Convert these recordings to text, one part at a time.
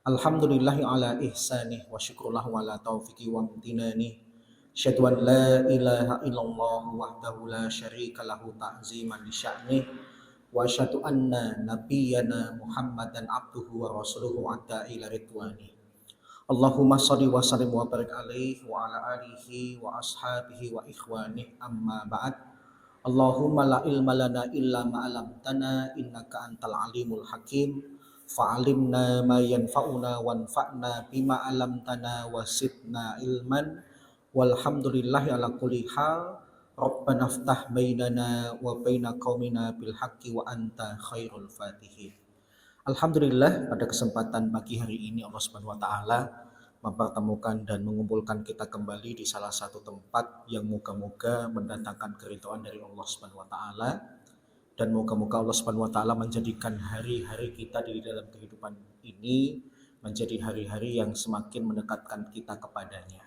Alhamdulillahi ala ihsanih wa syukurlahu ala taufiqi wa amtinani. Asyhadu an la ilaha illallah wahdahu la syarika lahu ta'ziman li sya'nih. Wa asyhadu anna nabiyyana Muhammadan abduhu wa rasuluhu adda ila ridwani. Allahumma shalli wa sallim wa barik alaihi wa ala alihi wa ashabihi wa ikhwanih amma ba'd. Allahumma la ilma lana illa ma 'allamtana innaka antal alimul hakim. Fa'alimna ma yanfa'una wanfa'na bima 'allamtana wasidna ilman walhamdulillahi ala kulli hal. Rabbana ftah bainana wa baina qaumina bil haqqi wa anta khairul fatihin. Alhamdulillah, pada kesempatan pagi hari ini Allah Subhanahu wa taala mempertemukan dan mengumpulkan kita kembali di salah satu tempat yang moga-moga mendatangkan keridhaan dari Allah Subhanahu wa taala, dan moga-moga Allah Subhanahu wa taala menjadikan hari-hari kita di dalam kehidupan ini menjadi hari-hari yang semakin mendekatkan kita kepadanya.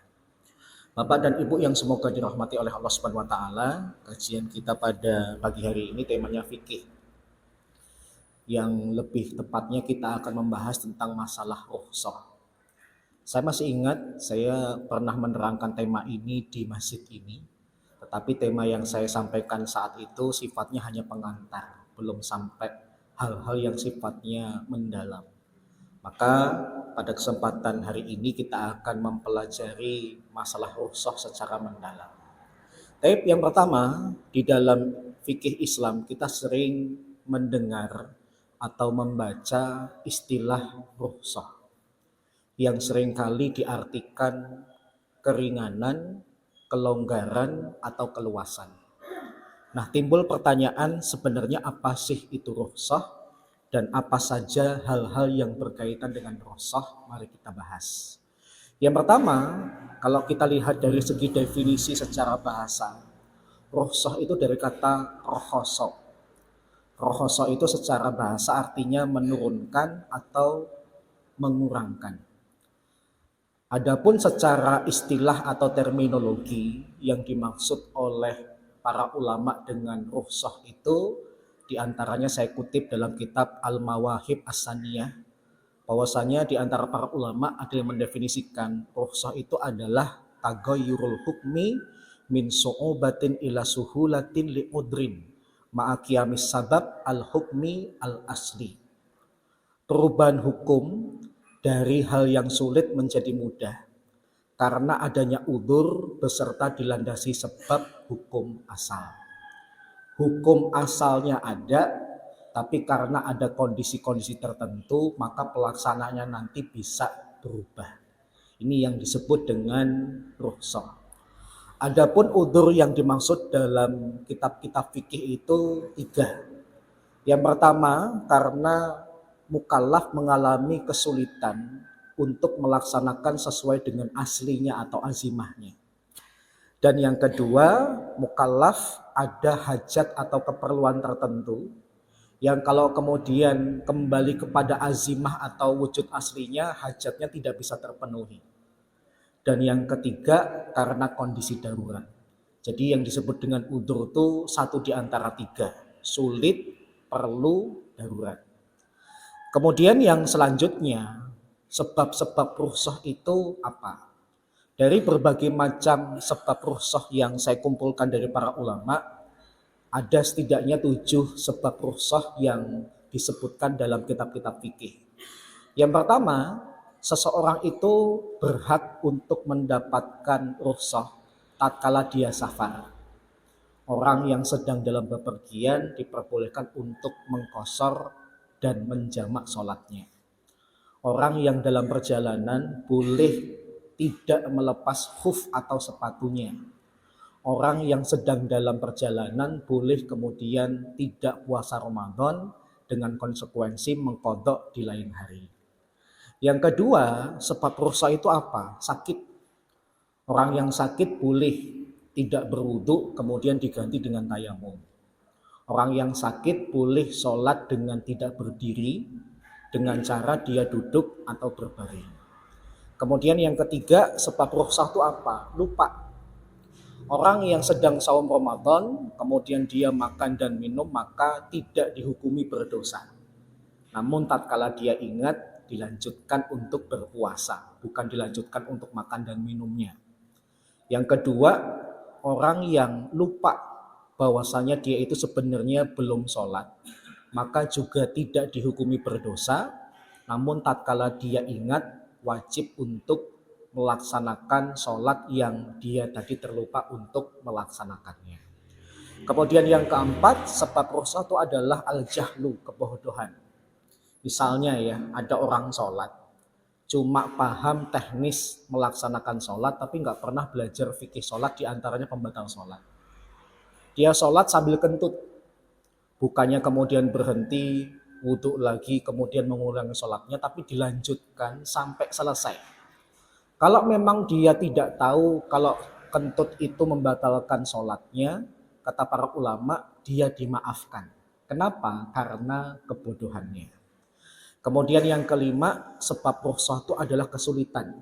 Bapak dan Ibu yang semoga dirahmati oleh Allah Subhanahu wa taala, kajian kita pada pagi hari ini temanya fikih. Yang lebih tepatnya kita akan membahas tentang masalah rukhsah. Saya masih ingat saya pernah menerangkan tema ini di masjid ini, tetapi tema yang saya sampaikan saat itu sifatnya hanya pengantar, belum sampai hal-hal yang sifatnya mendalam. Maka pada kesempatan hari ini kita akan mempelajari masalah rukhsah secara mendalam. Tapi yang pertama, di dalam fikih Islam kita sering mendengar atau membaca istilah rukhsah yang seringkali diartikan keringanan, kelonggaran, atau keluasan. Nah, timbul pertanyaan, sebenarnya apa sih itu rukhsah dan apa saja hal-hal yang berkaitan dengan rukhsah? Mari kita bahas. Yang pertama, kalau kita lihat dari segi definisi secara bahasa, rukhsah itu dari kata rohoso. Rohoso itu secara bahasa artinya menurunkan atau mengurangkan. Adapun secara istilah atau terminologi yang dimaksud oleh para ulama dengan rukhsah itu diantaranya saya kutip dalam kitab Al-Mawahib As-Saniyah, bahwasanya di antara para ulama ada yang mendefinisikan rukhsah itu adalah tagayyurul hukmi min su'ubatin ila suhulatin li'udrin ma'aqiyamis sabab al-hukmi al-asli. Perubahan hukum dari hal yang sulit menjadi mudah karena adanya udzur beserta dilandasi sebab hukum asal. Hukum asalnya ada, tapi karena ada kondisi-kondisi tertentu maka pelaksanaannya nanti bisa berubah. Ini yang disebut dengan rukhsah. Adapun udzur yang dimaksud dalam kitab-kitab fikih itu 3. Yang pertama, karena mukallaf mengalami kesulitan untuk melaksanakan sesuai dengan aslinya atau azimahnya. Dan yang kedua, mukallaf ada hajat atau keperluan tertentu yang kalau kemudian kembali kepada azimah atau wujud aslinya, hajatnya tidak bisa terpenuhi. Dan yang ketiga, karena kondisi darurat. Jadi yang disebut dengan udzur itu 1 di antara 3, sulit, perlu, darurat. Kemudian yang selanjutnya, sebab-sebab rukhsah itu apa? Dari berbagai macam sebab rukhsah yang saya kumpulkan dari para ulama, ada setidaknya 7 sebab rukhsah yang disebutkan dalam kitab-kitab fikih. Yang pertama, seseorang itu berhak untuk mendapatkan rukhsah tatkala dia safar. Orang yang sedang dalam bepergian diperbolehkan untuk mengqashar dan menjamak sholatnya. Orang yang dalam perjalanan boleh tidak melepas khuf atau sepatunya. Orang yang sedang dalam perjalanan boleh kemudian tidak puasa Ramadan dengan konsekuensi mengqadha di lain hari. Yang kedua, sebab rukhsah itu apa? Sakit. Orang yang sakit boleh tidak berwudu kemudian diganti dengan tayamum. Orang yang sakit boleh sholat dengan tidak berdiri, dengan cara dia duduk atau berbaring. Kemudian yang ketiga, sebab rukhsah itu apa? Lupa. Orang yang sedang saum Ramadan, kemudian dia makan dan minum, maka tidak dihukumi berdosa. Namun tatkala dia ingat, dilanjutkan untuk berpuasa, bukan dilanjutkan untuk makan dan minumnya. Yang kedua, orang yang lupa bahwasanya dia itu sebenarnya belum sholat, maka juga tidak dihukumi berdosa, namun tatkala dia ingat wajib untuk melaksanakan sholat yang dia tadi terlupa untuk melaksanakannya. Kemudian yang keempat, sebab rukhsah itu adalah al-jahlu, kebodohan. Misalnya ya, ada orang sholat, cuma paham teknis melaksanakan sholat, tapi nggak pernah belajar fikih sholat, diantaranya pembatal sholat. Dia sholat sambil kentut, bukannya kemudian berhenti, wudhu lagi, kemudian mengulangi sholatnya, tapi dilanjutkan sampai selesai. Kalau memang dia tidak tahu kalau kentut itu membatalkan sholatnya, kata para ulama, dia dimaafkan. Kenapa? Karena kebodohannya. Kemudian yang kelima, sebab rukhsah itu adalah kesulitan.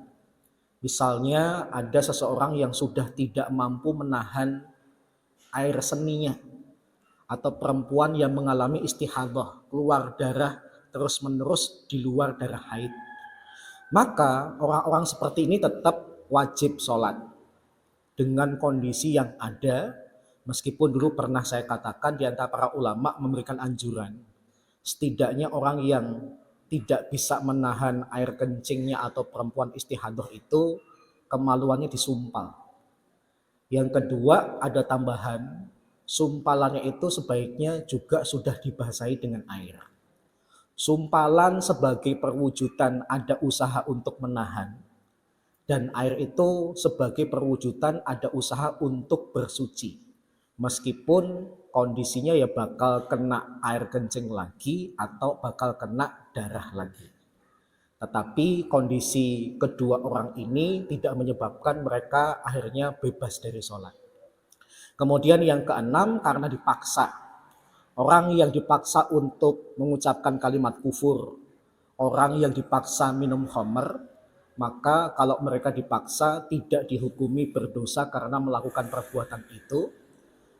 Misalnya ada seseorang yang sudah tidak mampu menahan air seninya, atau perempuan yang mengalami istihadah, keluar darah terus-menerus di luar darah haid. Maka orang-orang seperti ini tetap wajib sholat dengan kondisi yang ada, meskipun dulu pernah saya katakan di antara para ulama memberikan anjuran, setidaknya orang yang tidak bisa menahan air kencingnya atau perempuan istihadah itu kemaluannya disumpal. Yang kedua, ada tambahan, sumpalannya itu sebaiknya juga sudah dibasahi dengan air. Sumpalan sebagai perwujudan ada usaha untuk menahan, dan air itu sebagai perwujudan ada usaha untuk bersuci. Meskipun kondisinya ya bakal kena air kencing lagi atau bakal kena darah lagi. Tetapi kondisi kedua orang ini tidak menyebabkan mereka akhirnya bebas dari sholat. Kemudian yang keenam, karena dipaksa. Orang yang dipaksa untuk mengucapkan kalimat kufur, orang yang dipaksa minum khamr, maka kalau mereka dipaksa tidak dihukumi berdosa karena melakukan perbuatan itu,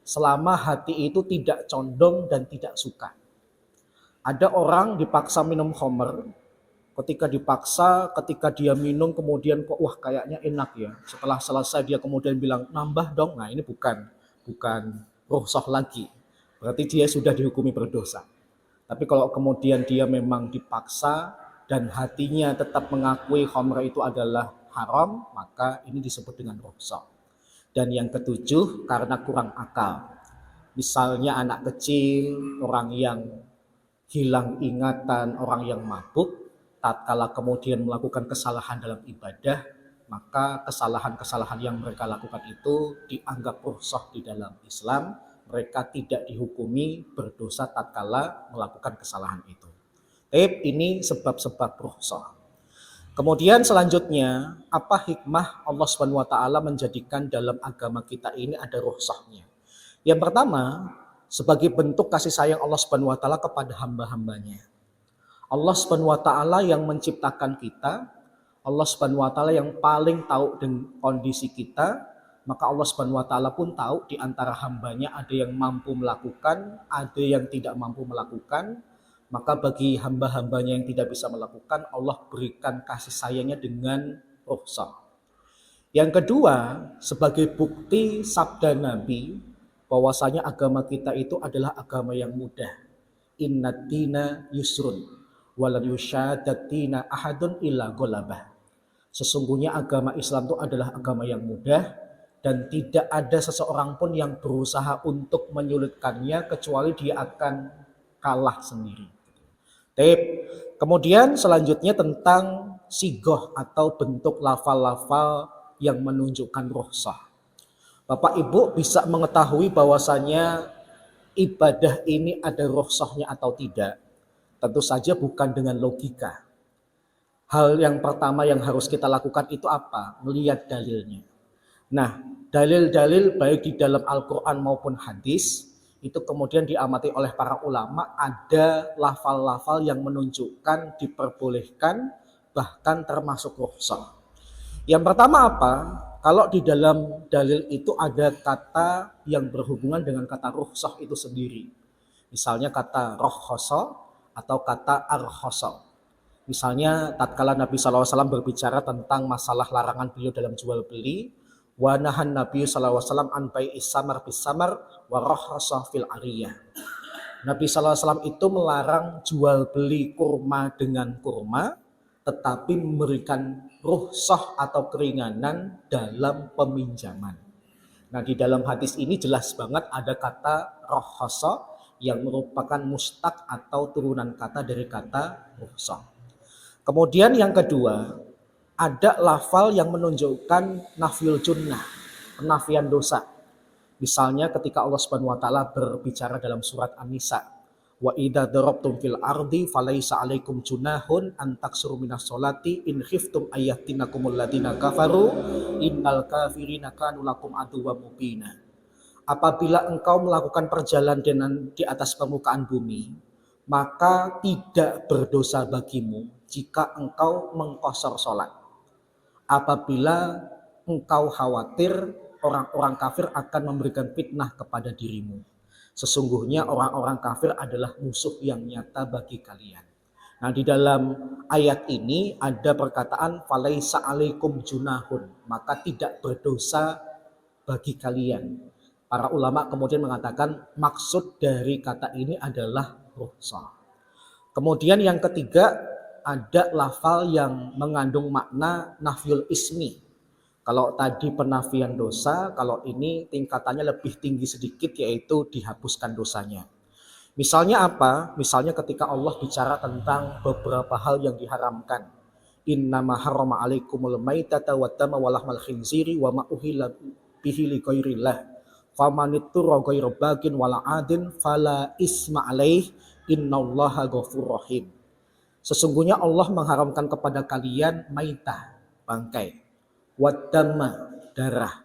selama hati itu tidak condong dan tidak suka. Ada orang dipaksa minum khamr, ketika dia minum kemudian kok wah kayaknya enak ya. Setelah selesai dia kemudian bilang nambah dong. Nah ini bukan rukhsah lagi. Berarti dia sudah dihukumi berdosa. Tapi kalau kemudian dia memang dipaksa dan hatinya tetap mengakui khamr itu adalah haram, maka ini disebut dengan rukhsah. Dan yang ketujuh, karena kurang akal. Misalnya anak kecil, orang yang hilang ingatan, orang yang mabuk, tatkala kemudian melakukan kesalahan dalam ibadah, maka kesalahan-kesalahan yang mereka lakukan itu dianggap rukhsah di dalam Islam. Mereka tidak dihukumi berdosa tatkala melakukan kesalahan itu. Ini sebab-sebab rukhsah. Kemudian selanjutnya, apa hikmah Allah SWT menjadikan dalam agama kita ini ada rukhsahnya? Yang pertama, sebagai bentuk kasih sayang Allah SWT kepada hamba-hambanya. Allah SWT yang menciptakan kita, Allah SWT yang paling tahu dengan kondisi kita, maka Allah SWT pun tahu di antara hambanya ada yang mampu melakukan, ada yang tidak mampu melakukan. Maka bagi hamba-hambanya yang tidak bisa melakukan, Allah berikan kasih sayangnya dengan rukhsah. Yang kedua, sebagai bukti sabda Nabi, bahwasanya agama kita itu adalah agama yang mudah. Innad dina yusrun, walan yusyadad dina ahadun illa ghalabah. Sesungguhnya agama Islam itu adalah agama yang mudah, dan tidak ada seseorang pun yang berusaha untuk menyulitkannya kecuali dia akan kalah sendiri. Kemudian selanjutnya tentang sigoh atau bentuk lafal-lafal yang menunjukkan rukhsah. Bapak Ibu bisa mengetahui bahwasanya ibadah ini ada rukhsahnya atau tidak. Tentu saja bukan dengan logika. Hal yang pertama yang harus kita lakukan itu apa? Melihat dalilnya. Nah, dalil-dalil baik di dalam Al-Quran maupun hadis itu kemudian diamati oleh para ulama, ada lafal-lafal yang menunjukkan diperbolehkan bahkan termasuk rukhsah. Yang pertama apa? Kalau di dalam dalil itu ada kata yang berhubungan dengan kata rukhsah itu sendiri. Misalnya kata rokhasa atau kata arkhosa. Misalnya tatkala Nabi SAW berbicara tentang masalah larangan beliau dalam jual beli, wa nahan Nabi SAW an bai'is samar bis samar wa rakhasa fil ariyah. Nabi SAW itu melarang jual beli kurma dengan kurma, tetapi memberikan rukhsah atau keringanan dalam peminjaman. Nah, di dalam hadis ini jelas banget ada kata rakhasa yang merupakan mustaq atau turunan kata dari kata rukhsah. Kemudian yang kedua, ada lafal yang menunjukkan nafyul junnah, penafian dosa. Misalnya ketika Allah Subhanahu wa taala berbicara dalam surat An-Nisa, wa idza darabtum fil ardi falaisa alaikum junahun an taksuru minas sholati in khiftum ayattinakumul ladina kafaru innal kafirina kanu lakum aduwwam mubina. Apabila engkau melakukan perjalanan di atas permukaan bumi, maka tidak berdosa bagimu jika engkau mengqashar sholat. Apabila engkau khawatir orang-orang kafir akan memberikan fitnah kepada dirimu. Sesungguhnya orang-orang kafir adalah musuh yang nyata bagi kalian. Nah, di dalam ayat ini ada perkataan falaisa alaikum junahun, maka tidak berdosa bagi kalian. Para ulama kemudian mengatakan maksud dari kata ini adalah rukhsah. Kemudian yang ketiga, ada lafal yang mengandung makna nafyul ismi. Kalau tadi penafian dosa, kalau ini tingkatannya lebih tinggi sedikit, yaitu dihapuskan dosanya. Misalnya apa? Misalnya ketika Allah bicara tentang beberapa hal yang diharamkan. Innama harrama alaikumul maitata wa dama wa lahmal khinziri wa ma uhilla bihi li ghairillah. Famanitturra ghairu bagin wala adin fala isma alaih innallaha ghafurur rahim. Sesungguhnya Allah mengharamkan kepada kalian maitah, bangkai, wadama, darah,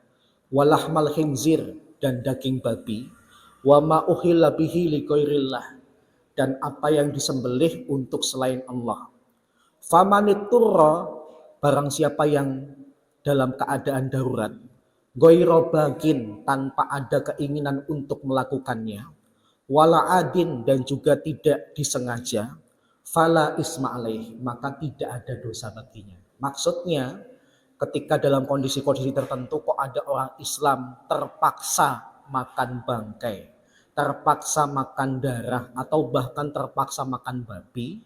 walahmal khinzir, dan daging babi, wa ma uhilla bihi li ghairillah, dan apa yang disembelih untuk selain Allah. Famanitturra, barang siapa yang dalam keadaan darurat, ghairu bagin, tanpa ada keinginan untuk melakukannya, wala adin, dan juga tidak disengaja, fala isma alaih, maka tidak ada dosa baginya. Maksudnya ketika dalam kondisi-kondisi tertentu kok ada orang Islam terpaksa makan bangkai, terpaksa makan darah, atau bahkan terpaksa makan babi,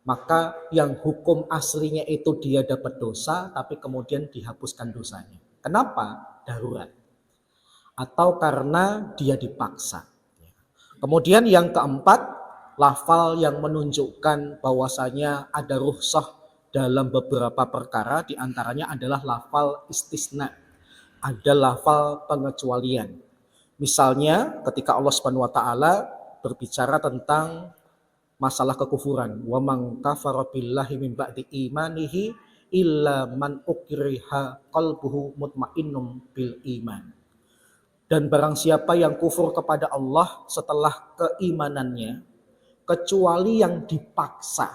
maka yang hukum aslinya itu dia dapat dosa, tapi kemudian dihapuskan dosanya. Kenapa? Darurat. Atau karena dia dipaksa. Kemudian yang keempat, lafal yang menunjukkan bahwasanya ada rukhsah dalam beberapa perkara, diantaranya adalah lafal istisna. Ada lafal pengecualian. Misalnya ketika Allah Subhanahu wa taala berbicara tentang masalah kekufuran, wa man kafara billahi min ba'di imanihi illa man ukriha qalbuhu mutmainnum bil iman. Dan barang siapa yang kufur kepada Allah setelah keimanannya, kecuali yang dipaksa,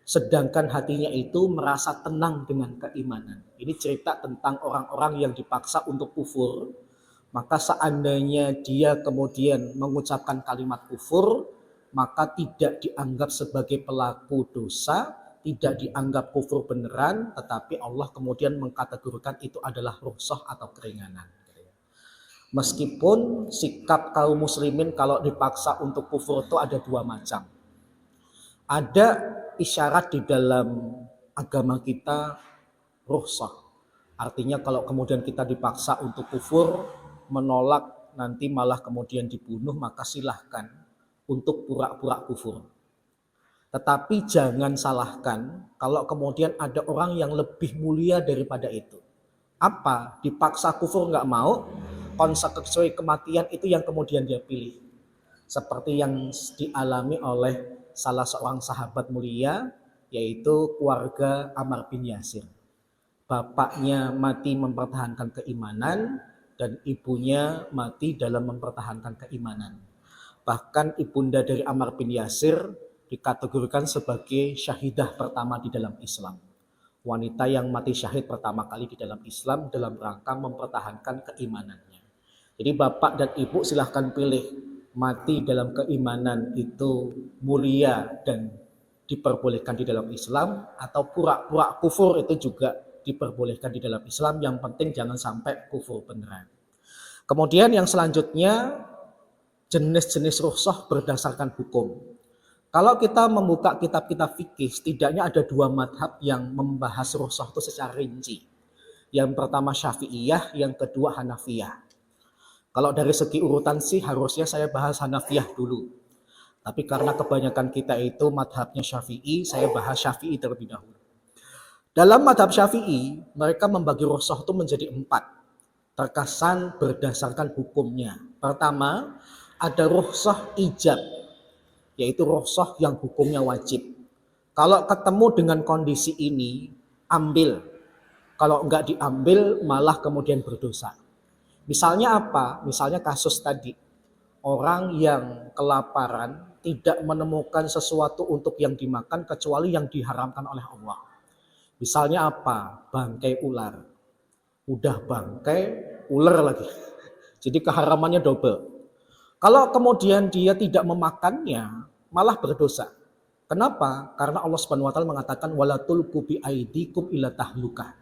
sedangkan hatinya itu merasa tenang dengan keimanan. Ini cerita tentang orang-orang yang dipaksa untuk kufur. Maka seandainya dia kemudian mengucapkan kalimat kufur, maka tidak dianggap sebagai pelaku dosa, tidak dianggap kufur beneran, tetapi Allah kemudian mengkategorikan itu adalah rukhsah atau keringanan. Meskipun sikap kaum muslimin kalau dipaksa untuk kufur itu ada dua macam. Ada isyarat di dalam agama kita rukhsah. Artinya kalau kemudian kita dipaksa untuk kufur, menolak, nanti malah kemudian dibunuh, maka silahkan untuk pura-pura kufur. Tetapi jangan salahkan kalau kemudian ada orang yang lebih mulia daripada itu. Apa? Dipaksa kufur nggak mau, konsekuensi kematian itu yang kemudian dia pilih. Seperti yang dialami oleh salah seorang sahabat mulia, yaitu keluarga Ammar bin Yasir. Bapaknya mati mempertahankan keimanan dan ibunya mati dalam mempertahankan keimanan. Bahkan ibunda dari Ammar bin Yasir dikategorikan sebagai syahidah pertama di dalam Islam. Wanita yang mati syahid pertama kali di dalam Islam dalam rangka mempertahankan keimanannya. Jadi bapak dan ibu silahkan pilih, mati dalam keimanan itu mulia dan diperbolehkan di dalam Islam, atau pura-pura kufur itu juga diperbolehkan di dalam Islam. Yang penting jangan sampai kufur beneran. Kemudian yang selanjutnya, jenis-jenis rukhsah berdasarkan hukum. Kalau kita membuka kitab-kitab fikih, setidaknya ada 2 madhab yang membahas rukhsah itu secara rinci. Yang pertama Syafi'iyah, yang kedua Hanafiyah. Kalau dari segi urutan sih harusnya saya bahas Hanafiyah dulu. Tapi karena kebanyakan kita itu madhabnya Syafi'i, saya bahas Syafi'i terlebih dahulu. Dalam madhab Syafi'i, mereka membagi rukhsah itu menjadi 4. Terkesan berdasarkan hukumnya. Pertama, ada rukhsah ijab, yaitu rukhsah yang hukumnya wajib. Kalau ketemu dengan kondisi ini, ambil. Kalau enggak diambil, malah kemudian berdosa. Misalnya apa? Misalnya kasus tadi, orang yang kelaparan tidak menemukan sesuatu untuk yang dimakan kecuali yang diharamkan oleh Allah. Misalnya apa? Bangkai ular. Udah bangkai, ular lagi. Jadi keharamannya double. Kalau kemudian dia tidak memakannya, malah berdosa. Kenapa? Karena Allah Subhanahu wa taala mengatakan wala tulqu bi aidikum ila tahlukah.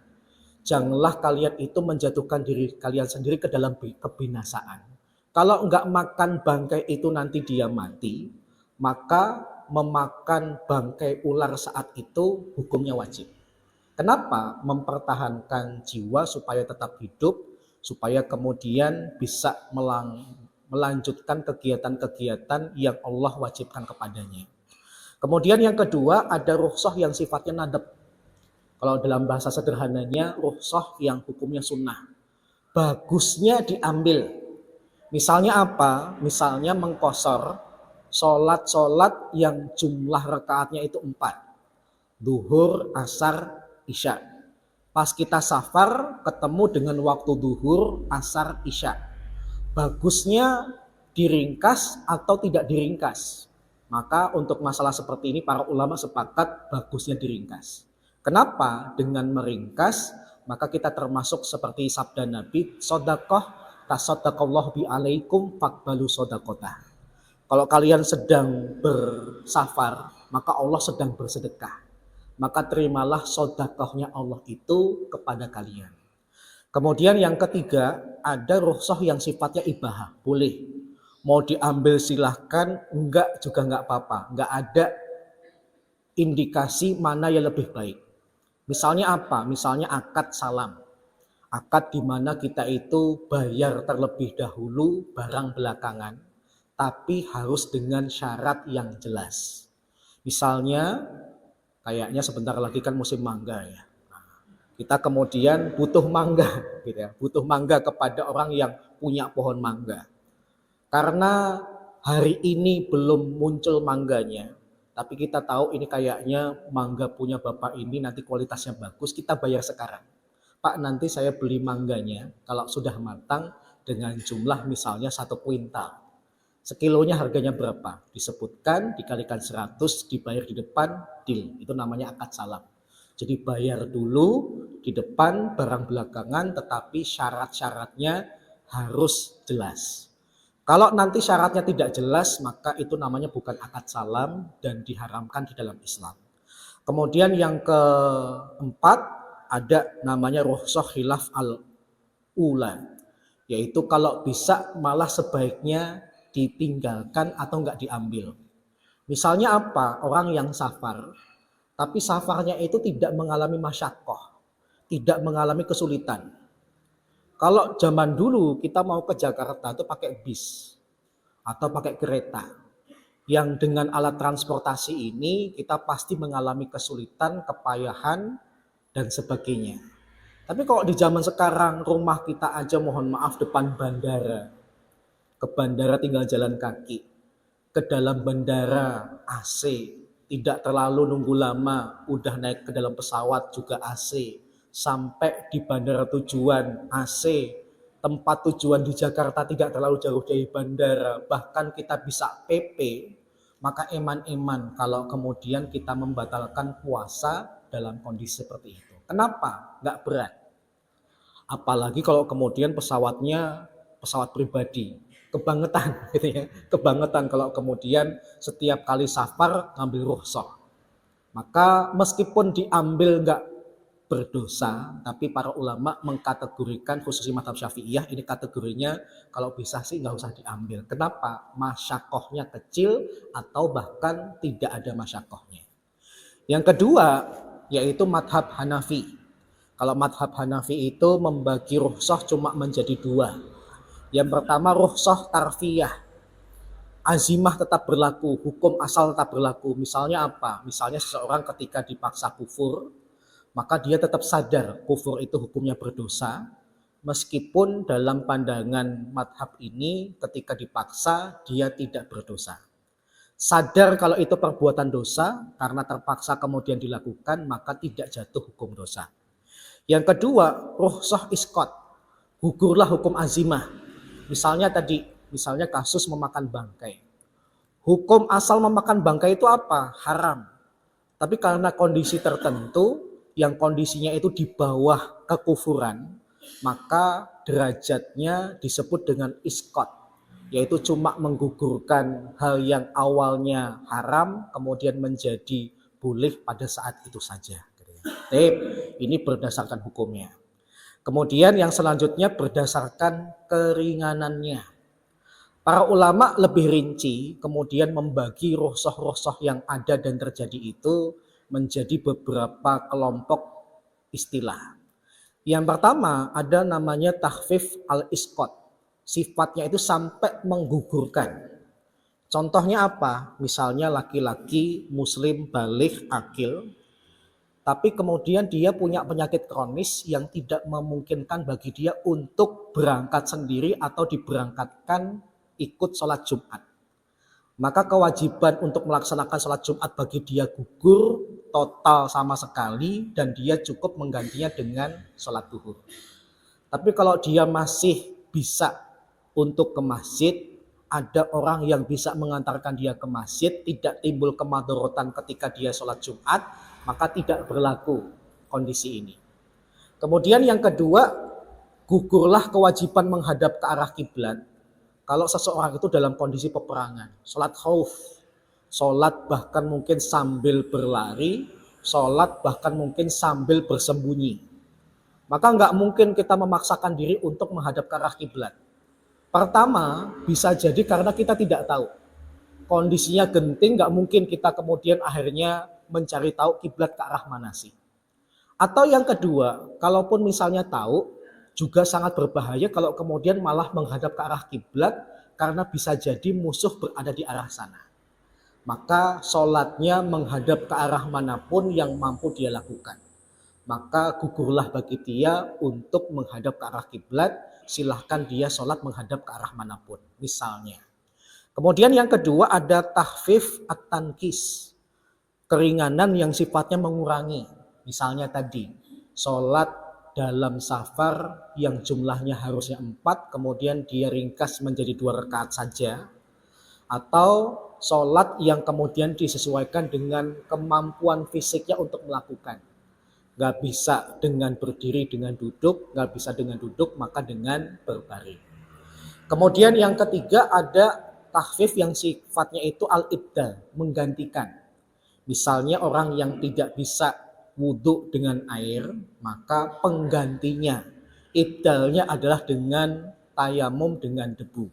Janganlah kalian itu menjatuhkan diri kalian sendiri ke dalam kebinasaan. Kalau enggak makan bangkai itu nanti dia mati, maka memakan bangkai ular saat itu hukumnya wajib. Kenapa? Mempertahankan jiwa supaya tetap hidup, supaya kemudian bisa melanjutkan kegiatan-kegiatan yang Allah wajibkan kepadanya. Kemudian yang kedua, ada rukhsah yang sifatnya nadab. Kalau dalam bahasa sederhananya, rukhsah yang hukumnya sunnah. Bagusnya diambil. Misalnya apa? Misalnya mengqashar sholat yang jumlah rakaatnya itu 4. Duhur, asar, isya. Pas kita safar, ketemu dengan waktu duhur, asar, isya. Bagusnya diringkas atau tidak diringkas. Maka untuk masalah seperti ini para ulama sepakat bagusnya diringkas. Kenapa? Dengan meringkas maka kita termasuk seperti sabda Nabi, sedekah tasaddaqallahu bi alaikum faqbalu sedekah. Kalau kalian sedang bersafar, maka Allah sedang bersedekah. Maka terimalah sedekahnya Allah itu kepada kalian. Kemudian yang ketiga, ada rukhsah yang sifatnya ibahah, boleh. Mau diambil silahkan, enggak juga enggak apa-apa. Enggak ada indikasi mana yang lebih baik. Misalnya apa? Misalnya akad salam. Akad di mana kita itu bayar terlebih dahulu barang belakangan, tapi harus dengan syarat yang jelas. Misalnya, kayaknya sebentar lagi kan musim mangga ya. Kita kemudian butuh mangga, gitu ya. Butuh mangga kepada orang yang punya pohon mangga. Karena hari ini belum muncul mangganya, tapi kita tahu ini kayaknya mangga punya bapak ini nanti kualitasnya bagus, kita bayar sekarang. Pak, nanti saya beli mangganya kalau sudah matang dengan jumlah misalnya 1 kuintal. Sekilonya harganya berapa? Disebutkan, dikalikan 100, dibayar di depan, deal. Itu namanya akad salam. Jadi bayar dulu di depan, barang belakangan, tetapi syarat-syaratnya harus jelas. Kalau nanti syaratnya tidak jelas, maka itu namanya bukan akad salam dan diharamkan di dalam Islam. Kemudian yang keempat, ada namanya rukhsah khilaf al-ula. Yaitu kalau bisa malah sebaiknya ditinggalkan atau enggak diambil. Misalnya apa? Orang yang safar, tapi safarnya itu tidak mengalami masyaqqah, tidak mengalami kesulitan. Kalau zaman dulu kita mau ke Jakarta itu pakai bis atau pakai kereta. Yang dengan alat transportasi ini kita pasti mengalami kesulitan, kepayahan, dan sebagainya. Tapi kalau di zaman sekarang rumah kita aja mohon maaf depan bandara. Ke bandara tinggal jalan kaki. Ke dalam bandara AC. Tidak terlalu nunggu lama, udah naik ke dalam pesawat juga AC. Sampai di bandara tujuan AC, tempat tujuan di Jakarta tidak terlalu jauh dari bandara, bahkan kita bisa PP, maka eman-eman kalau kemudian kita membatalkan puasa dalam kondisi seperti itu. Kenapa? Nggak berat. Apalagi kalau kemudian pesawatnya pesawat pribadi, kebangetan gitu ya. Kebangetan kalau kemudian setiap kali safar ngambil rukhsah. Maka meskipun diambil nggak berdosa, tapi para ulama mengkategorikan khususnya mazhab Syafi'iyah ini kategorinya kalau bisa sih nggak usah diambil. Kenapa? Masyakohnya kecil atau bahkan tidak ada masyakohnya. Yang kedua yaitu madhab Hanafi. Kalau madhab Hanafi itu membagi rukhsah cuma menjadi dua. Yang pertama rukhsah tarfiyah. Azimah tetap berlaku, hukum asal tetap berlaku. Misalnya apa? Misalnya seseorang ketika dipaksa kufur, maka dia tetap sadar kufur itu hukumnya berdosa. Meskipun dalam pandangan madhab ini ketika dipaksa dia tidak berdosa. Sadar kalau itu perbuatan dosa, karena terpaksa kemudian dilakukan, maka tidak jatuh hukum dosa. Yang kedua, rukhsah iskot. Gugurlah hukum azimah. Misalnya kasus memakan bangkai. Hukum asal memakan bangkai itu apa? Haram. Tapi karena kondisi tertentu, yang kondisinya itu di bawah kekufuran, maka derajatnya disebut dengan iskot. Yaitu cuma menggugurkan hal yang awalnya haram, kemudian menjadi boleh pada saat itu saja. Ini berdasarkan hukumnya. Kemudian yang selanjutnya berdasarkan keringanannya. Para ulama lebih rinci kemudian membagi rukhsah-rukhsah yang ada dan terjadi itu menjadi beberapa kelompok istilah. Yang pertama ada namanya takhfif al-isqat. Sifatnya itu sampai menggugurkan. Contohnya apa? Misalnya laki-laki muslim baligh akil, tapi kemudian dia punya penyakit kronis yang tidak memungkinkan bagi dia untuk berangkat sendiri atau diberangkatkan ikut sholat Jumat. Maka kewajiban untuk melaksanakan sholat Jumat bagi dia gugur total sama sekali dan dia cukup menggantinya dengan sholat duhur. Tapi kalau dia masih bisa untuk ke masjid, ada orang yang bisa mengantarkan dia ke masjid, tidak timbul kemadharatan ketika dia sholat Jumat, maka tidak berlaku kondisi ini. Kemudian yang kedua, gugurlah kewajiban menghadap ke arah kiblat. Kalau seseorang itu dalam kondisi peperangan, sholat khauf, sholat bahkan mungkin sambil berlari, sholat bahkan mungkin sambil bersembunyi. Maka nggak mungkin kita memaksakan diri untuk menghadap ke arah kiblat. Pertama, bisa jadi karena kita tidak tahu. Kondisinya genting, nggak mungkin kita kemudian akhirnya mencari tahu kiblat ke arah mana sih. Atau yang kedua, kalaupun misalnya tahu, juga sangat berbahaya kalau kemudian malah menghadap ke arah kiblat karena bisa jadi musuh berada di arah sana. Maka sholatnya menghadap ke arah manapun yang mampu dia lakukan. Maka gugurlah bagi dia untuk menghadap ke arah kiblat, silahkan dia sholat menghadap ke arah manapun, misalnya. Kemudian yang kedua ada tahfif at-tankis, keringanan yang sifatnya mengurangi. Misalnya tadi, sholat dalam safar yang jumlahnya harusnya 4, kemudian dia ringkas menjadi 2 rakaat saja. Atau sholat yang kemudian disesuaikan dengan kemampuan fisiknya untuk melakukan. Gak bisa dengan berdiri, dengan duduk, gak bisa dengan duduk, maka dengan berbaring. Kemudian yang ketiga ada takhfif yang sifatnya itu al-ibdal, menggantikan. Misalnya orang yang tidak bisa wudhu dengan air, maka penggantinya, ibdalnya adalah dengan tayamum dengan debu.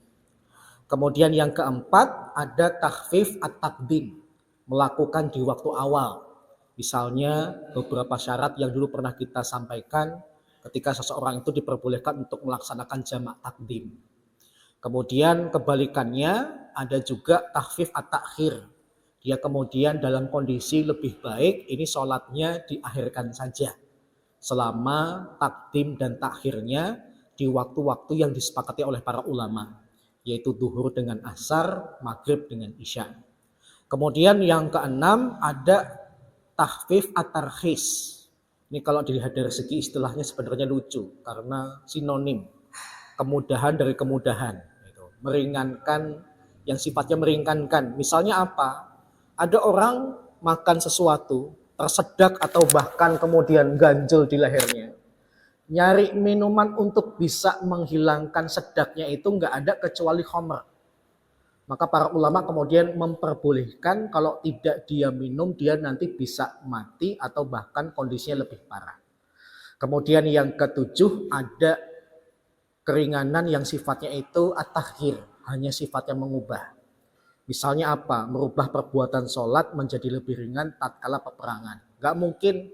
Kemudian yang keempat ada takhfif at-taqdim, melakukan di waktu awal. Misalnya beberapa syarat yang dulu pernah kita sampaikan ketika seseorang itu diperbolehkan untuk melaksanakan jamak takdim. Kemudian kebalikannya ada juga takhfif at-takhir. Dia kemudian dalam kondisi lebih baik, ini sholatnya diakhirkan saja. Selama takdim dan takhirnya di waktu-waktu yang disepakati oleh para ulama. Yaitu duhur dengan asar, maghrib dengan isya. Kemudian yang keenam ada takhfif at-tarkhis. Ini kalau dilihat dari segi istilahnya sebenarnya lucu karena sinonim kemudahan dari kemudahan, meringankan yang sifatnya meringankan. Misalnya apa? Ada orang makan sesuatu tersedak atau bahkan kemudian ganjel di lehernya. Nyari minuman untuk bisa menghilangkan sedaknya itu nggak ada kecuali khamr. Maka para ulama kemudian memperbolehkan kalau tidak dia minum, dia nanti bisa mati atau bahkan kondisinya lebih parah. Kemudian yang ketujuh, ada keringanan yang sifatnya itu at-takhir, hanya sifatnya mengubah. Misalnya apa? Merubah perbuatan sholat menjadi lebih ringan tatkala peperangan. Gak mungkin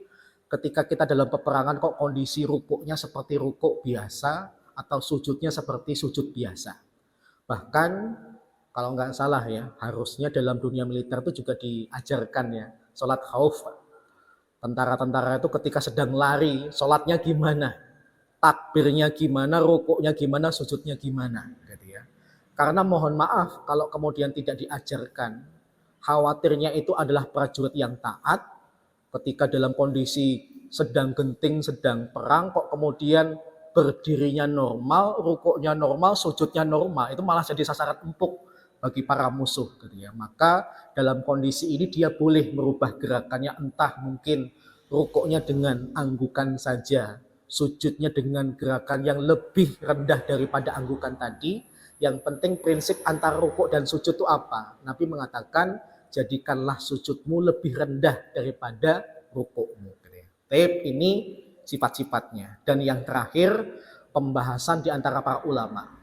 ketika kita dalam peperangan kok kondisi rukuknya seperti rukuk biasa atau sujudnya seperti sujud biasa. Bahkan kalau nggak salah ya, harusnya dalam dunia militer itu juga diajarkan ya, sholat khauf. Tentara-tentara itu ketika sedang lari, sholatnya gimana, takbirnya gimana, rukuknya gimana, sujudnya gimana, gitu ya. Karena mohon maaf kalau kemudian tidak diajarkan, khawatirnya itu adalah prajurit yang taat, ketika dalam kondisi sedang genting, sedang perang, kok kemudian berdirinya normal, rukuknya normal, sujudnya normal, itu malah jadi sasaran empuk bagi para musuh gitu ya. Maka dalam kondisi ini dia boleh merubah gerakannya, entah mungkin rukuknya dengan anggukan saja, sujudnya dengan gerakan yang lebih rendah daripada anggukan tadi. Yang penting prinsip antara rukuk dan sujud itu apa? Nabi mengatakan jadikanlah sujudmu lebih rendah daripada rukukmu. Tapi ini sifat-sifatnya. Dan yang terakhir pembahasan di antara para ulama.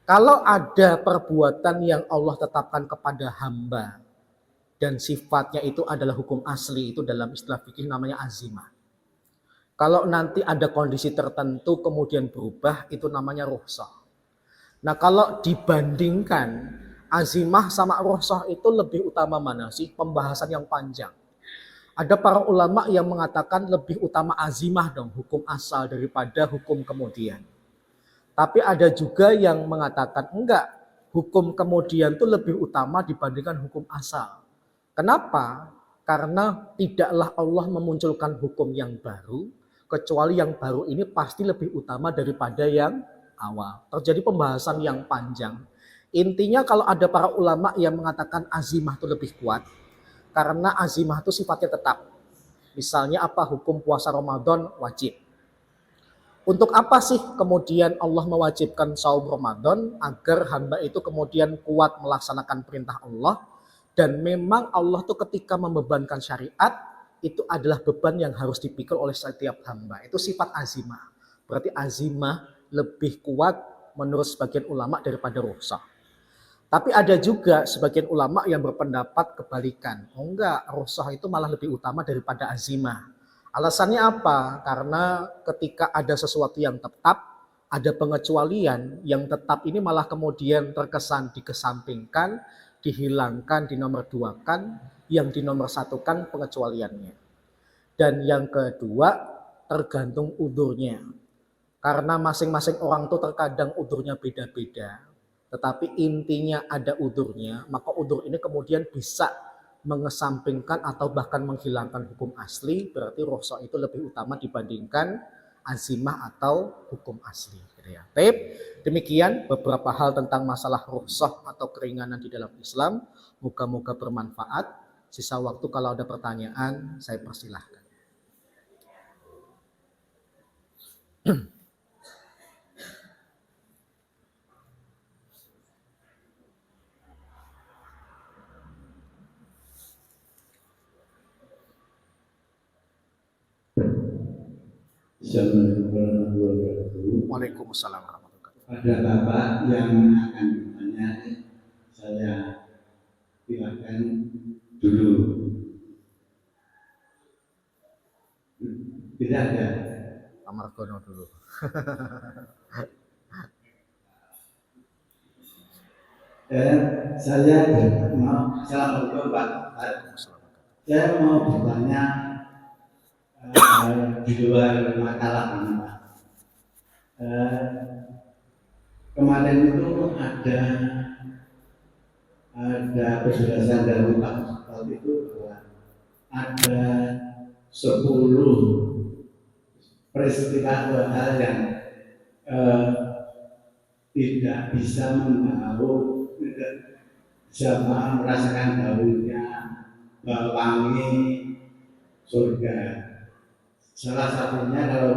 Kalau ada perbuatan yang Allah tetapkan kepada hamba dan sifatnya itu adalah hukum asli, itu dalam istilah fikih namanya azimah. Kalau nanti ada kondisi tertentu kemudian berubah, itu namanya rukhsah. Nah kalau dibandingkan azimah sama rukhsah itu lebih utama mana sih? Pembahasan yang panjang. Ada para ulama yang mengatakan lebih utama azimah dong, hukum asal daripada hukum kemudian. Tapi ada juga yang mengatakan enggak, hukum kemudian itu lebih utama dibandingkan hukum asal. Kenapa? Karena tidaklah Allah memunculkan hukum yang baru, kecuali yang baru ini pasti lebih utama daripada yang awal. Terjadi pembahasan yang panjang. Intinya kalau ada para ulama yang mengatakan azimah itu lebih kuat, karena azimah itu sifatnya tetap. Misalnya apa? Hukum puasa Ramadan wajib. Untuk apa sih kemudian Allah mewajibkan saum Ramadan? Agar hamba itu kemudian kuat melaksanakan perintah Allah. Dan memang Allah tuh ketika membebankan syariat, itu adalah beban yang harus dipikul oleh setiap hamba. Itu sifat azimah. Berarti azimah lebih kuat menurut sebagian ulama daripada rukhsah. Tapi ada juga sebagian ulama yang berpendapat kebalikan. Oh enggak, rukhsah itu malah lebih utama daripada azimah. Alasannya apa? Karena ketika ada sesuatu yang tetap, ada pengecualian, yang tetap ini malah kemudian terkesan dikesampingkan, dihilangkan, dinomorduakan, yang dinomorsatukan pengecualiannya. Dan yang kedua, tergantung udurnya. Karena masing-masing orang itu terkadang udurnya beda-beda, tetapi intinya ada udurnya, maka udur ini kemudian bisa mengesampingkan atau bahkan menghilangkan hukum asli. Berarti rukhsah itu lebih utama dibandingkan azimah atau hukum asli. Baik, demikian beberapa hal tentang masalah rukhsah atau keringanan di dalam Islam. Moga-moga bermanfaat. Sisa waktu kalau ada pertanyaan saya persilahkan. Assalamualaikum warahmatullahi wabarakatuh. Waalaikumsalam warahmatullahi wabarakatuh. Ada bapak yang akan bertanya, saya silakan dulu. Tidak ada. Amargono dulu. Saya mau, assalamualaikum Pak. Saya mau bertanya di luar makalah ini Pak. Kemarin itu ada penjelasan dari Pak Ustadz itu bahwa ada 10 peristiwa atau hal yang tidak bisa jamaah merasakan baunya wangi surga. Salah satunya kalau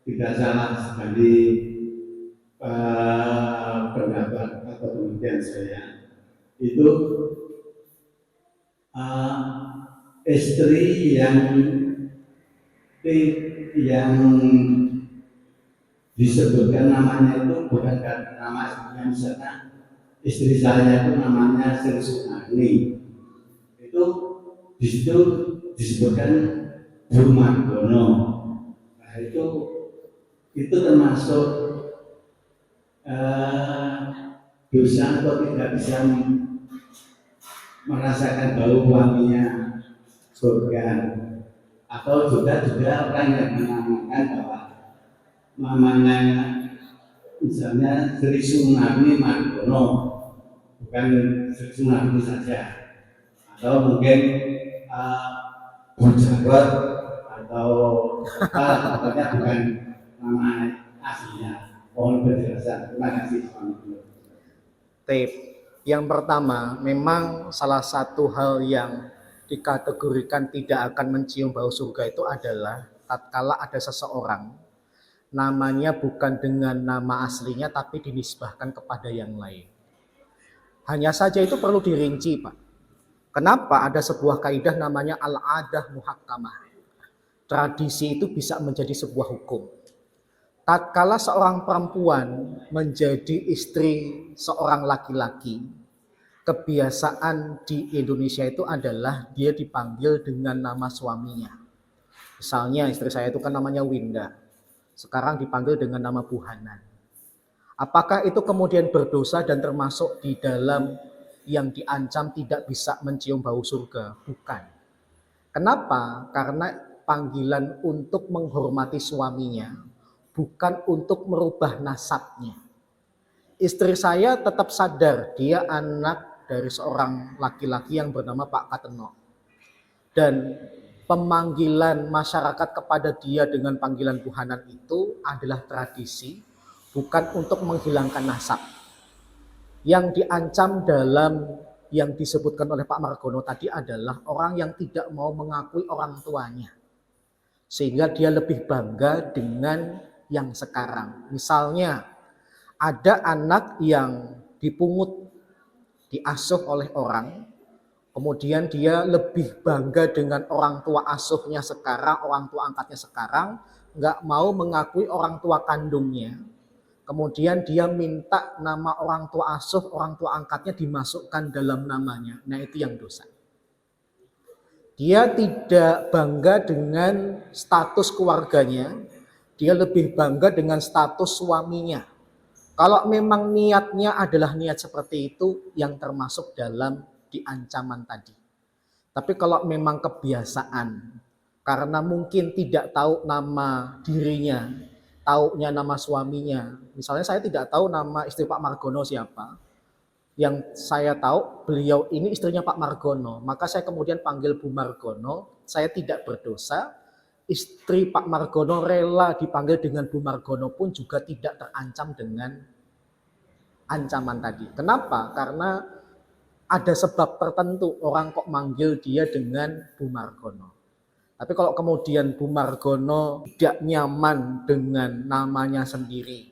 tidak salah sekali pendapat atau penelitian saya itu istri yang disebutkan namanya itu bukan karena nama istrinya, misalnya istri saya itu namanya Sri Sukani, itu di situ disebutkan Bu Margono. Nah itu termasuk dosa atau tidak bisa merasakan bau wanginya surga, atau juga orang yang menamakan bahwa namanya misalnya Sri Sunarni Margono, bukan Sri Sunarni saja, atau mungkin Bujarot atau apa, pokoknya bukan nama aslinya. Mohon penjelasan. Terima kasih. Tip. Yang pertama, memang salah satu hal yang dikategorikan tidak akan mencium bau surga itu adalah tatkala ada seseorang namanya bukan dengan nama aslinya tapi dinisbahkan kepada yang lain. Hanya saja itu perlu dirinci, Pak. Kenapa ada sebuah kaidah namanya al-adah muhakkamah? Tradisi itu bisa menjadi sebuah hukum. Tatkala seorang perempuan menjadi istri seorang laki-laki, kebiasaan di Indonesia itu adalah dia dipanggil dengan nama suaminya. Misalnya istri saya itu kan namanya Winda, sekarang dipanggil dengan nama Bu Hanan. Apakah itu kemudian berdosa dan termasuk di dalam yang diancam tidak bisa mencium bau surga? Bukan. Kenapa? Karena panggilan untuk menghormati suaminya, bukan untuk merubah nasabnya. Istri saya tetap sadar dia anak dari seorang laki-laki yang bernama Pak Kateno. Dan pemanggilan masyarakat kepada dia dengan panggilan Bu Hanan itu adalah tradisi, bukan untuk menghilangkan nasab. Yang diancam dalam yang disebutkan oleh Pak Margono tadi adalah orang yang tidak mau mengakui orang tuanya. Sehingga dia lebih bangga dengan yang sekarang. Misalnya ada anak yang dipungut, diasuh oleh orang, kemudian dia lebih bangga dengan orang tua asuhnya sekarang, orang tua angkatnya sekarang, nggak mau mengakui orang tua kandungnya. Kemudian dia minta nama orang tua asuh, orang tua angkatnya dimasukkan dalam namanya. Nah itu yang dosa. Dia tidak bangga dengan status keluarganya, dia lebih bangga dengan status suaminya. Kalau memang niatnya adalah niat seperti itu yang termasuk dalam diancaman tadi. Tapi kalau memang kebiasaan, karena mungkin tidak tahu nama dirinya, taunya nama suaminya. Misalnya saya tidak tahu nama istri Pak Margono siapa. Yang saya tahu beliau ini istrinya Pak Margono, maka saya kemudian panggil Bu Margono, saya tidak berdosa. Istri Pak Margono rela dipanggil dengan Bu Margono pun juga tidak terancam dengan ancaman tadi. Kenapa? Karena ada sebab tertentu orang kok manggil dia dengan Bu Margono. Tapi kalau kemudian Bu Margono tidak nyaman dengan namanya sendiri,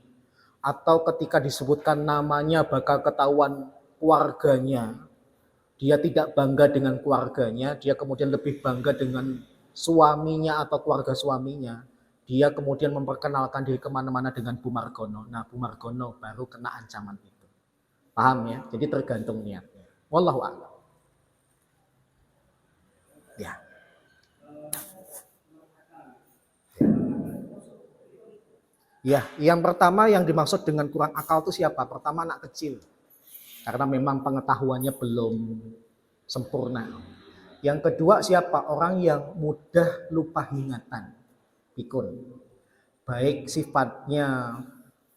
atau ketika disebutkan namanya bakal ketahuan keluarganya, dia tidak bangga dengan keluarganya, dia kemudian lebih bangga dengan suaminya atau keluarga suaminya, dia kemudian memperkenalkan diri kemana-mana dengan Bu Margono. Nah Bu Margono baru kena ancaman itu. Paham ya? Jadi tergantung niatnya. Wallahu a'lam. Ya. Ya, yang pertama yang dimaksud dengan kurang akal itu siapa? Pertama anak kecil. Karena memang pengetahuannya belum sempurna. Yang kedua siapa? Orang yang mudah lupa ingatan. Pikun. Baik sifatnya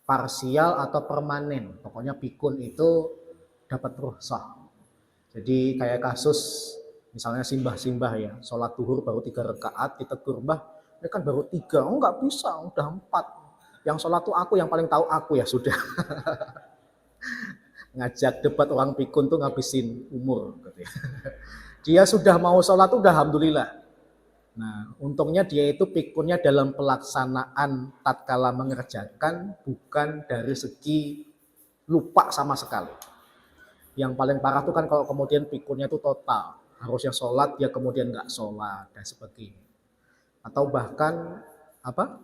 parsial atau permanen. Pokoknya pikun itu dapat rukhsah. Jadi kayak kasus misalnya simbah-simbah ya, sholat duhur baru 3 rakaat, ditegur, "Mbah, ini kan baru 3." "Oh enggak bisa, udah 4. Yang sholat tuh aku, yang paling tahu aku." Ya sudah. Ngajak debat orang pikun tuh ngabisin umur. Dia sudah mau sholat tuh udah alhamdulillah. Nah, untungnya dia itu pikunnya dalam pelaksanaan tatkala mengerjakan, bukan dari segi lupa sama sekali. Yang paling parah tuh kan kalau kemudian pikunnya itu total, harusnya sholat dia kemudian nggak sholat dan sebagainya. Atau bahkan apa?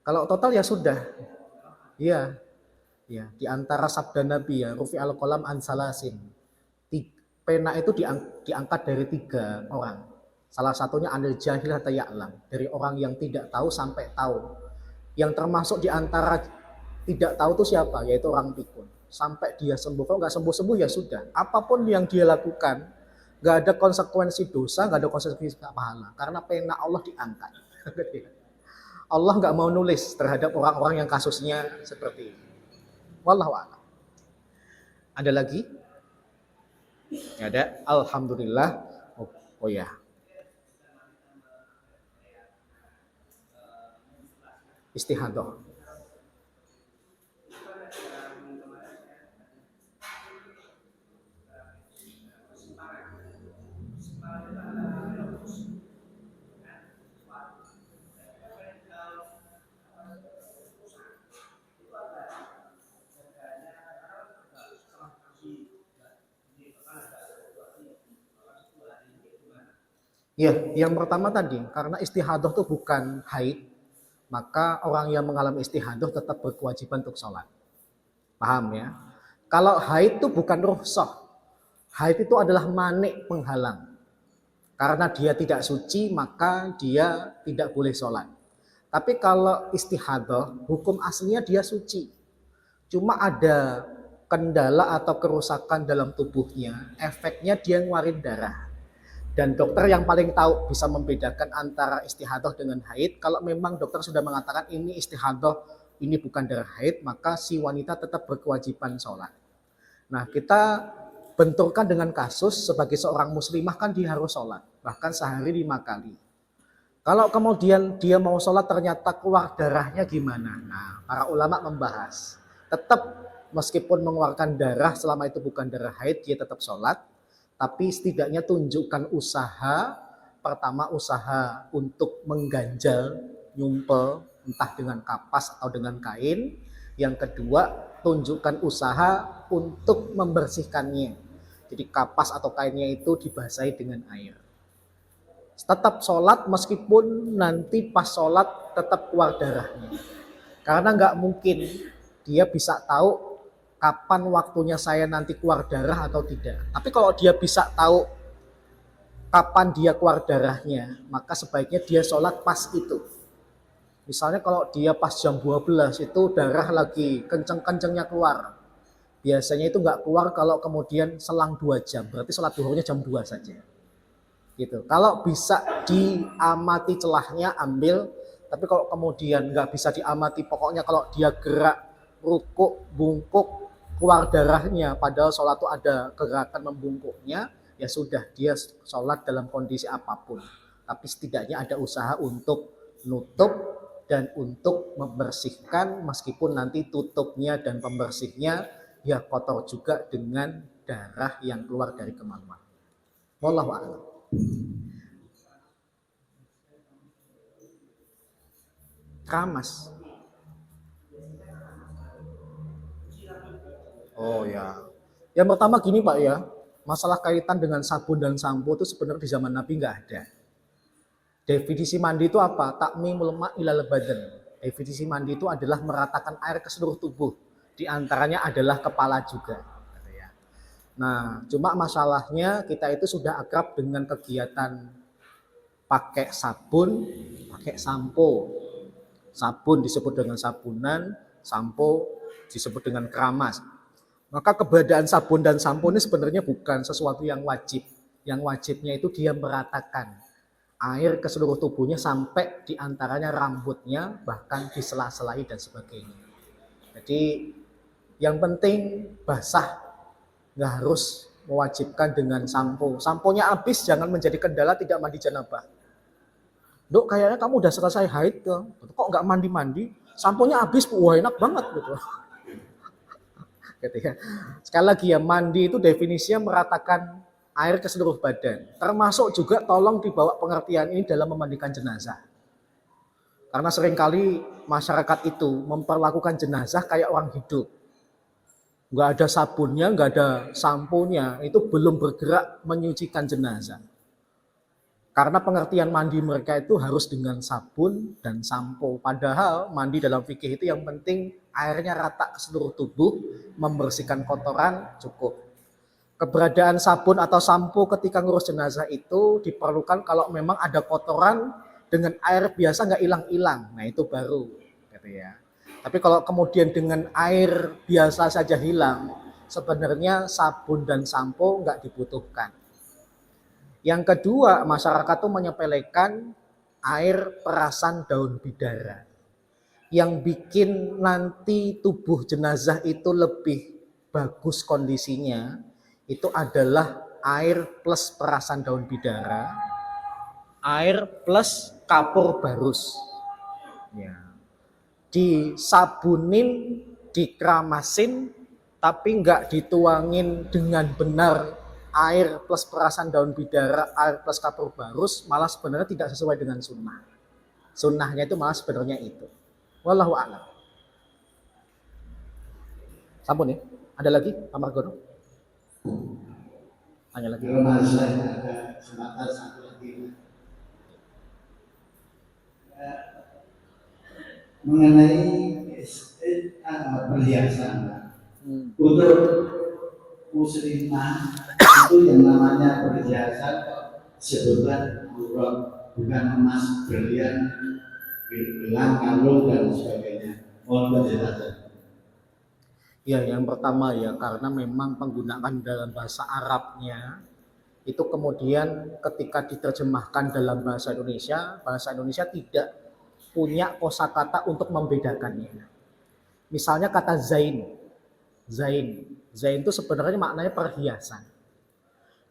Kalau total ya sudah, iya, ya di antara sabda Nabi ya, rufi al qalam an salasin. Pena itu diangkat dari 3 orang. Salah satunya anil jahil hatta ya'lam, dari orang yang tidak tahu sampai tahu. Yang termasuk di antara tidak tahu itu siapa? Yaitu orang pikun. Sampai dia sembuh. Kalau nggak sembuh-sembuh ya sudah. Apapun yang dia lakukan, nggak ada konsekuensi dosa, nggak ada konsekuensi pahala. Karena pena Allah diangkat. Allah nggak mau nulis terhadap orang-orang yang kasusnya seperti ini. Wallahu a'lam. Ada lagi? Nggak ada. Alhamdulillah. Oh ya. Istihadah. Ya, yang pertama tadi, karena istihadah itu bukan haid, maka orang yang mengalami istihadah tetap berkewajiban untuk sholat. Paham ya? Kalau haid itu bukan rukhsah. Haid itu adalah manik penghalang. Karena dia tidak suci, maka dia tidak boleh sholat. Tapi kalau istihadah, hukum aslinya dia suci. Cuma ada kendala atau kerusakan dalam tubuhnya, efeknya dia ngeluarin darah. Dan dokter yang paling tahu bisa membedakan antara istihadah dengan haid. Kalau memang dokter sudah mengatakan ini istihadah, ini bukan darah haid, maka si wanita tetap berkewajiban sholat. Nah, kita benturkan dengan kasus sebagai seorang muslimah kan dia harus sholat, bahkan sehari 5 kali. Kalau kemudian dia mau sholat ternyata keluar darahnya gimana? Nah, para ulama membahas. Tetap meskipun mengeluarkan darah selama itu bukan darah haid, dia tetap sholat. Tapi setidaknya tunjukkan usaha, pertama usaha untuk mengganjal, nyumpel, entah dengan kapas atau dengan kain. Yang kedua, tunjukkan usaha untuk membersihkannya. Jadi kapas atau kainnya itu dibasahi dengan air. Tetap sholat meskipun nanti pas sholat tetap keluar darahnya. Karena nggak mungkin dia bisa tahu kapan waktunya saya nanti keluar darah atau tidak. Tapi kalau dia bisa tahu kapan dia keluar darahnya, maka sebaiknya dia sholat pas itu. Misalnya kalau dia pas jam 12 itu darah lagi kenceng-kencengnya keluar. Biasanya itu nggak keluar kalau kemudian selang 2 jam. Berarti sholat duhurnya jam 2 saja. Gitu. Kalau bisa diamati celahnya ambil. Tapi kalau kemudian nggak bisa diamati, pokoknya kalau dia gerak, rukuk, bungkuk, keluar darahnya, padahal sholat itu ada gerakan membungkuknya, ya sudah dia sholat dalam kondisi apapun. Tapi setidaknya ada usaha untuk nutup dan untuk membersihkan, meskipun nanti tutupnya dan pembersihnya ya kotor juga dengan darah yang keluar dari kemaluan. Wallahu a'lam. Keramas. Oh ya. Yang pertama gini Pak ya, masalah kaitan dengan sabun dan sampo itu sebenarnya di zaman Nabi nggak ada. Definisi mandi itu apa? Takmimul ma' ilal badan. Definisi mandi itu adalah meratakan air ke seluruh tubuh. Di antaranya adalah kepala juga. Nah, cuma masalahnya kita itu sudah akrab dengan kegiatan pakai sabun, pakai sampo. Sabun disebut dengan sabunan, sampo disebut dengan keramas. Maka keberadaan sabun dan sampo ini sebenarnya bukan sesuatu yang wajib. Yang wajibnya itu dia meratakan air ke seluruh tubuhnya sampai diantaranya rambutnya, bahkan di sela-selai dan sebagainya. Jadi yang penting basah, nggak harus mewajibkan dengan sampo. Samponya habis jangan menjadi kendala tidak mandi janabah. Dok, kayaknya kamu udah selesai haid kok nggak mandi-mandi? Samponya habis, wah enak banget gitu. Gitu ya. Sekali lagi ya, mandi itu definisinya meratakan air ke seluruh badan. Termasuk juga tolong dibawa pengertian ini dalam memandikan jenazah. Karena seringkali masyarakat itu memperlakukan jenazah kayak orang hidup. nggak ada sabunnya, nggak ada samponya, itu belum bergerak menyucikan jenazah. Karena pengertian mandi mereka itu harus dengan sabun dan sampo. Padahal mandi dalam fikih itu yang penting airnya rata ke seluruh tubuh, membersihkan kotoran cukup. Keberadaan sabun atau sampo ketika ngurus jenazah itu diperlukan kalau memang ada kotoran dengan air biasa nggak hilang-hilang. Nah itu baru, gitu ya. Tapi kalau kemudian dengan air biasa saja hilang, sebenarnya sabun dan sampo nggak dibutuhkan. Yang kedua, masyarakat tuh menyepelekan air perasan daun bidara. Yang bikin nanti tubuh jenazah itu lebih bagus kondisinya, itu adalah air plus perasan daun bidara, air plus kapur barus. Ya. Disabunin, dikeramasin, tapi nggak dituangin dengan benar air plus perasan daun bidara, air plus kapur barus, malah sebenarnya tidak sesuai dengan sunnah. Sunnahnya itu malah sebenarnya itu. Wallahu a'lam. Sampun ya? Ada lagi, Pak Margono? Tanya lagi. Kalau masalah ada kesempatan satu lagi. Mengenai perhiasan untuk muslimah itu yang namanya perhiasan sebutan aurat, bukan emas, berlian, gelang, kalung dan sebagainya. Mohon penjelasan. Ya, yang pertama ya karena memang penggunaan dalam bahasa Arabnya itu kemudian ketika diterjemahkan dalam bahasa Indonesia tidak punya kosakata untuk membedakannya. Misalnya kata zain itu sebenarnya maknanya perhiasan.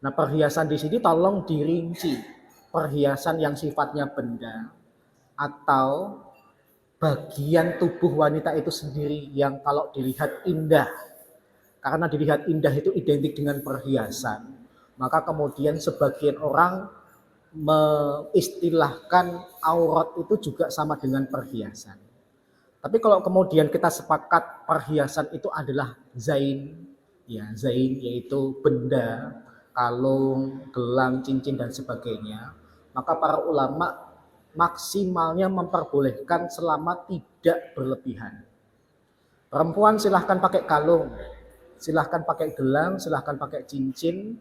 Nah, perhiasan di sini tolong dirinci. Perhiasan yang sifatnya benda atau bagian tubuh wanita itu sendiri yang kalau dilihat indah. Karena dilihat indah itu identik dengan perhiasan. Maka kemudian sebagian orang mengistilahkan aurat itu juga sama dengan perhiasan. Tapi kalau kemudian kita sepakat perhiasan itu adalah zain, ya zain yaitu benda, kalung, gelang, cincin dan sebagainya, maka para ulama maksimalnya memperbolehkan selama tidak berlebihan. Perempuan silahkan pakai kalung, silahkan pakai gelang, silahkan pakai cincin,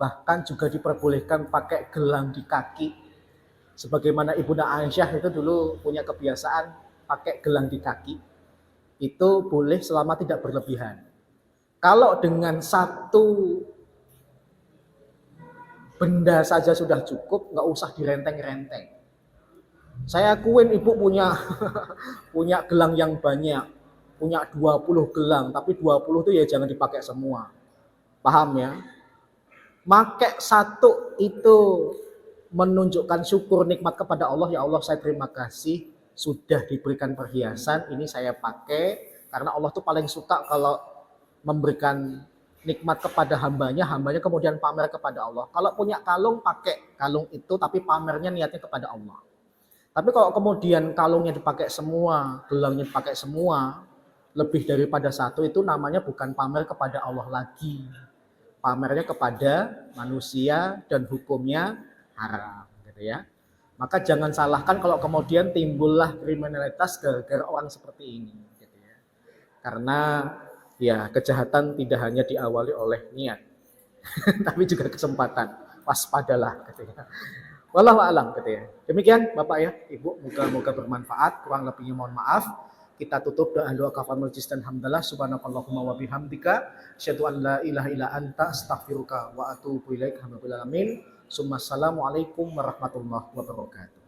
bahkan juga diperbolehkan pakai gelang di kaki. Sebagaimana Ibunda Aisyah itu dulu punya kebiasaan pakai gelang di kaki. Itu boleh selama tidak berlebihan. Kalau dengan satu benda saja sudah cukup, nggak usah direnteng-renteng. Saya akuin ibu punya punya gelang yang banyak, punya 20 gelang, tapi 20 itu ya jangan dipakai semua. Paham ya? Make satu itu menunjukkan syukur nikmat kepada Allah. Ya Allah, saya terima kasih sudah diberikan perhiasan, ini saya pakai karena Allah tuh paling suka kalau memberikan nikmat kepada hambanya kemudian pamer kepada Allah. Kalau punya kalung, pakai kalung itu tapi pamernya niatnya kepada Allah. Tapi kalau kemudian kalungnya dipakai semua, gelangnya dipakai semua, lebih daripada satu, itu namanya bukan pamer kepada Allah lagi. Pamernya kepada manusia dan hukumnya haram, gitu ya. Maka jangan salahkan kalau kemudian timbullah kriminalitas gara-gara orang seperti ini, gitu ya. Karena ya kejahatan tidak hanya diawali oleh niat, tapi juga kesempatan. Waspadalah, gitu ya. Wallahu a'lam, gitu ya. Demikian Bapak ya, Ibu, moga-moga bermanfaat. Kurang lebihnya mohon maaf. Kita tutup doa kafaratul majlis dan hamdalah. Subhanakallahumma wa bihamdika asyhadu an la ilaha illa anta astaghfiruka wa atubu ilaik. Alhamdulillah. Assalamualaikum warahmatullahi wabarakatuh.